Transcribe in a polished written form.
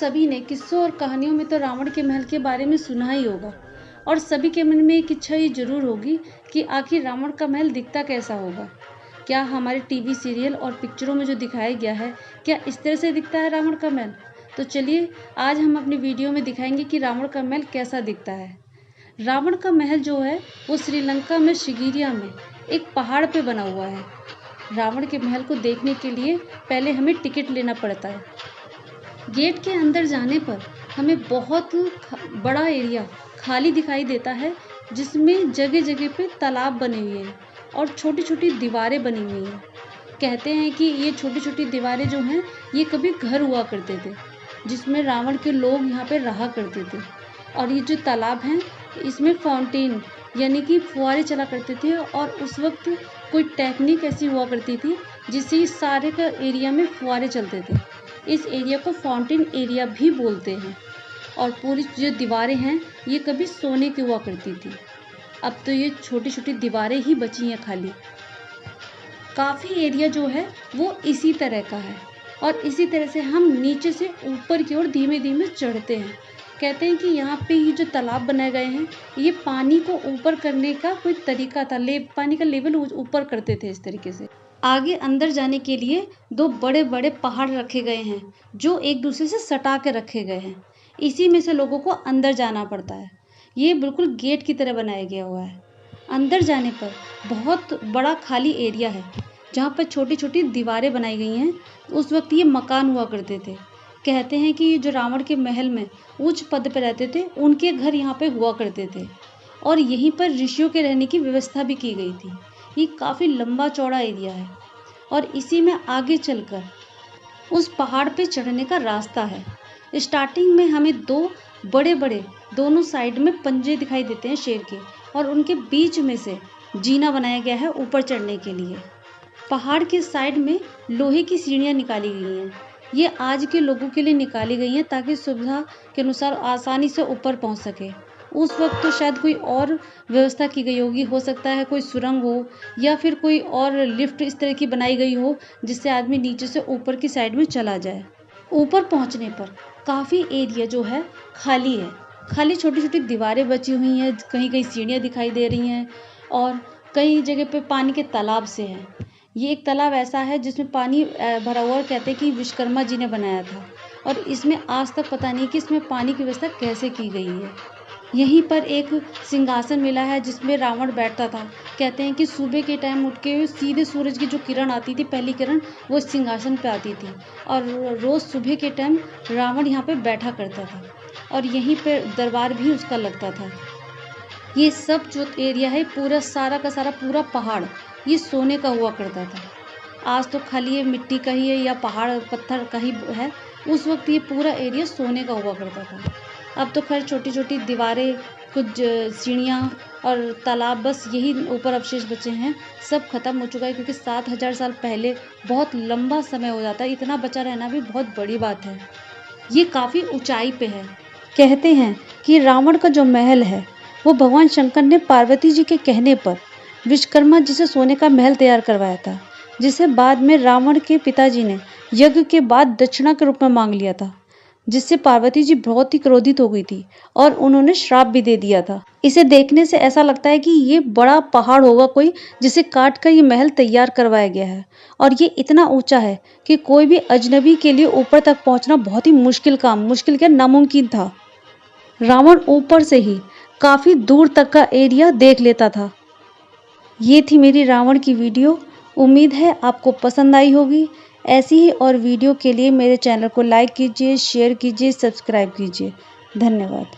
सभी ने किस्सों और कहानियों में तो रावण के महल के बारे में सुना ही होगा और सभी के मन में एक इच्छा ये जरूर होगी कि आखिर रावण का महल दिखता कैसा होगा। क्या हमारे टीवी सीरियल और पिक्चरों में जो दिखाया गया है, क्या इस तरह से दिखता है रावण का महल? तो चलिए आज हम अपनी वीडियो में दिखाएंगे कि रावण का महल कैसा दिखता है। रावण का महल जो है वो श्रीलंका में शिगिरिया में एक पहाड़ पे बना हुआ है। रावण के महल को देखने के लिए पहले हमें टिकट लेना पड़ता है। गेट के अंदर जाने पर हमें बहुत बड़ा एरिया खाली दिखाई देता है, जिसमें जगह जगह पे तालाब बने हुए हैं और छोटी छोटी दीवारें बनी हुई हैं। कहते हैं कि ये छोटी छोटी दीवारें जो हैं ये कभी घर हुआ करते थे, जिसमें रावण के लोग यहाँ पे रहा करते थे। और ये जो तालाब हैं इसमें फाउंटेन यानी कि फुहारे चला करते थे और उस वक्त कोई टेक्निक ऐसी हुआ करती थी जिससे इस सारे का एरिया में फुहारे चलते थे। इस एरिया को फाउंटेन एरिया भी बोलते हैं। और पूरी जो दीवारें हैं ये कभी सोने की हुआ करती थी। अब तो ये छोटी छोटी दीवारें ही बची हैं खाली। काफ़ी एरिया जो है वो इसी तरह का है और इसी तरह से हम नीचे से ऊपर की ओर धीमे धीमे चढ़ते हैं। कहते हैं कि यहाँ पे ये जो तालाब बनाए गए हैं ये पानी को ऊपर करने का कोई तरीका था। पानी का लेवल ऊपर करते थे इस तरीके से। आगे अंदर जाने के लिए दो बड़े बड़े पहाड़ रखे गए हैं जो एक दूसरे से सटा के रखे गए हैं। इसी में से लोगों को अंदर जाना पड़ता है। ये बिल्कुल गेट की तरह बनाया गया हुआ है। अंदर जाने पर बहुत बड़ा खाली एरिया है जहाँ पर छोटी छोटी दीवारें बनाई गई हैं। उस वक्त ये मकान हुआ करते थे। कहते हैं कि जो रावण के महल में उच्च पद पर रहते थे उनके घर यहाँ पे हुआ करते थे और यहीं पर ऋषियों के रहने की व्यवस्था भी की गई थी। ये काफ़ी लंबा चौड़ा एरिया है और इसी में आगे चलकर उस पहाड़ पे चढ़ने का रास्ता है। स्टार्टिंग में हमें दो बड़े बड़े दोनों साइड में पंजे दिखाई देते हैं शेर के, और उनके बीच में से जीना बनाया गया है ऊपर चढ़ने के लिए। पहाड़ के साइड में लोहे की सीढ़ियाँ निकाली गई हैं। ये आज के लोगों के लिए निकाली गई हैं ताकि सुविधा के अनुसार आसानी से ऊपर पहुंच सके। उस वक्त तो शायद कोई और व्यवस्था की गई होगी, हो सकता है कोई सुरंग हो या फिर कोई और लिफ्ट इस तरह की बनाई गई हो जिससे आदमी नीचे से ऊपर की साइड में चला जाए। ऊपर पहुंचने पर काफ़ी एरिया जो है खाली है। खाली छोटी छोटी दीवारें बची हुई हैं, कहीं कहीं सीढ़ियाँ दिखाई दे रही हैं और कई जगह पे पानी के तालाब से हैं। ये एक तालाब ऐसा है जिसमें पानी भरा हुआ, कहते हैं कि विश्वकर्मा जी ने बनाया था और इसमें आज तक पता नहीं कि इसमें पानी की व्यवस्था कैसे की गई है। यहीं पर एक सिंहासन मिला है जिसमें रावण बैठता था। कहते हैं कि सुबह के टाइम उठ के सीधे सूरज की जो किरण आती थी, पहली किरण, वो सिंहासन पे आती थी और रोज़ सुबह के टाइम रावण यहाँ पे बैठा करता था और यहीं पे दरबार भी उसका लगता था। ये सब जो एरिया है पूरा सारा का सारा पूरा पहाड़ ये सोने का हुआ करता था। आज तो खाली ये मिट्टी का ही है या पहाड़ पत्थर का ही है। उस वक्त ये पूरा एरिया सोने का हुआ करता था। अब तो खैर छोटी छोटी दीवारें, कुछ सीढ़ियाँ और तालाब, बस यही ऊपर अवशेष बचे हैं। सब खत्म हो चुका है क्योंकि 7000 साल पहले बहुत लंबा समय हो जाता है। इतना बचा रहना भी बहुत बड़ी बात है। ये काफ़ी ऊंचाई पे है। कहते हैं कि रावण का जो महल है वो भगवान शंकर ने पार्वती जी के कहने पर विश्वकर्मा जी से सोने का महल तैयार करवाया था, जिसे बाद में रावण के पिताजी ने यज्ञ के बाद दक्षिणा के रूप में मांग लिया था, जिससे पार्वती जी बहुत ही क्रोधित हो गई थी और उन्होंने श्राप भी दे दिया था। इसे देखने से ऐसा लगता है कि ये बड़ा पहाड़ होगा कोई, जिसे काट कर ये महल तैयार करवाया गया है और ये इतना ऊंचा है कि कोई भी अजनबी के लिए ऊपर तक पहुंचना बहुत ही मुश्किल क्या नामुमकिन था। रावण ऊपर से ही काफ़ी दूर तक का एरिया देख लेता था। ये थी मेरी रावण की वीडियो। उम्मीद है आपको पसंद आई होगी। ऐसी ही और वीडियो के लिए मेरे चैनल को लाइक कीजिए, शेयर कीजिए, सब्सक्राइब कीजिए। धन्यवाद।